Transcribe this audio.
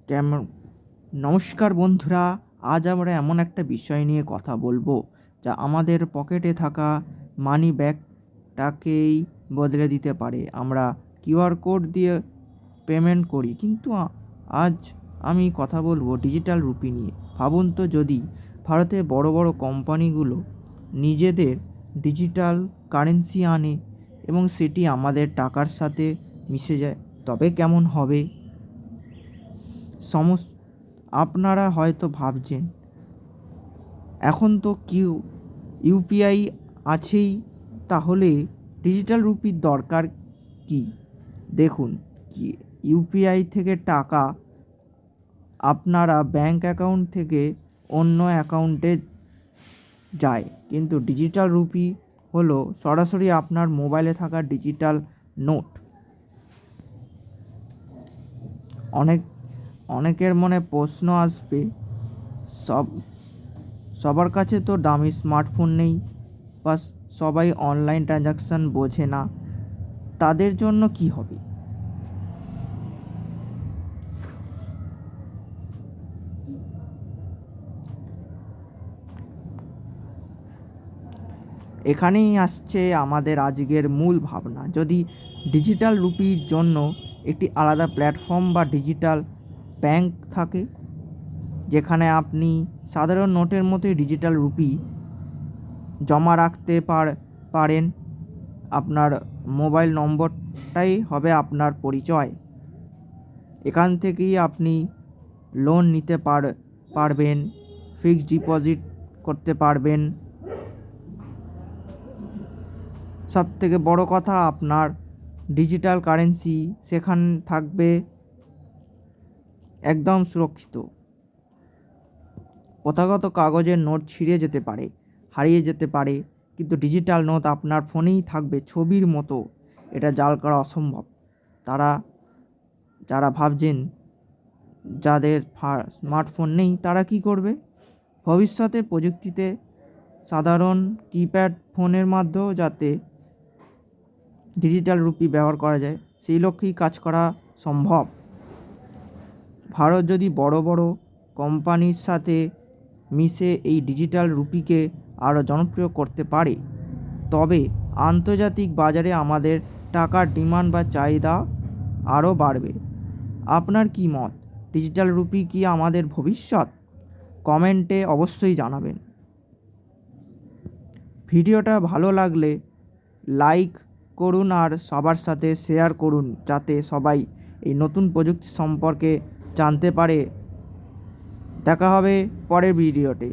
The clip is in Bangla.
কেমন? নমস্কার বন্ধুরা, আজ আমরা এমন একটা বিষয় নিয়ে কথা বলবো যা আমাদের পকেটে থাকা মানি ব্যাগটাকেই বদলে দিতে পারে। আমরা কিউআর কোড দিয়ে পেমেন্ট করি, কিন্তু আজ আমি কথা বলবো ডিজিটাল রুপি নিয়ে। ভাবুন তো, যদি ভারতে বড় বড় কোম্পানিগুলো নিজেদের ডিজিটাল কারেন্সি আনে এবং সেটি আমাদের টাকার সাথে মিশে যায়, তবে কেমন হবে? আপনারা হয়তো ভাবছেন, এখন তো ইউপিআই আছেই, তাহলে ডিজিটাল রুপির দরকার কি? দেখুন, ইউপিআই থেকে টাকা আপনারা ব্যাংক অ্যাকাউন্ট থেকে অন্য অ্যাকাউন্টে যায়, কিন্তু ডিজিটাল রুপি হলো সরাসরি আপনার মোবাইলে থাকা ডিজিটাল নোট। অনেকের মনে প্রশ্ন আসবে, সবার কাছে তো দামি স্মার্টফোন নেই, বা সবাই অনলাইন ট্রানজাকশান বোঝে না, তাদের জন্য কি হবে? এখানেই আসছে আমাদের আজকের মূল ভাবনা। যদি ডিজিটাল রুপির জন্য একটি আলাদা প্ল্যাটফর্ম বা ডিজিটাল ব্যাংক থাকে, যেখানে আপনি সাধারণ নোটের মতোই ডিজিটাল রুপি জমা রাখতে পারেন, আপনার মোবাইল নম্বরটাই হবে আপনার পরিচয়। এখান থেকেই আপনি লোন নিতে পারবেন, ফিক্সড ডিপোজিট করতে পারবেন। সবথেকে বড় কথা, আপনার ডিজিটাল কারেন্সি সেখানে থাকবে একদম সুরক্ষিত। প্রথাগত কাগজের নোট ছিঁড়ে যেতে পারে, হারিয়ে যেতে পারে, কিন্তু ডিজিটাল নোট আপনার ফোনেই থাকবে ছবির মতো। এটা জাল করা অসম্ভব। যারা ভাবছেন যাদের স্মার্টফোন নেই, তারা কি করবে? ভবিষ্যতে প্রযুক্তিতে সাধারণ কিপ্যাড ফোনের মাধ্যমেও যাতে ডিজিটাল রুপি ব্যবহার করা যায়, সেই লক্ষ্যেই কাজ করা সম্ভব। ভারত যদি বড় বড় কোম্পানির সাথে মিশে এই ডিজিটাল রুপিকে আরও জনপ্রিয় করতে পারে, তবে আন্তর্জাতিক বাজারে আমাদের টাকার ডিমান্ড বা চাহিদা আরও বাড়বে। আপনার কি মত? ডিজিটাল রুপি কি আমাদের ভবিষ্যৎ? কমেন্টে অবশ্যই জানাবেন। ভিডিওটা ভালো লাগলে লাইক করুন আর সবার সাথে শেয়ার করুন, যাতে সবাই এই নতুন প্রযুক্তি সম্পর্কে জানতে পারে। দেখা হবে পরের ভিডিওতে।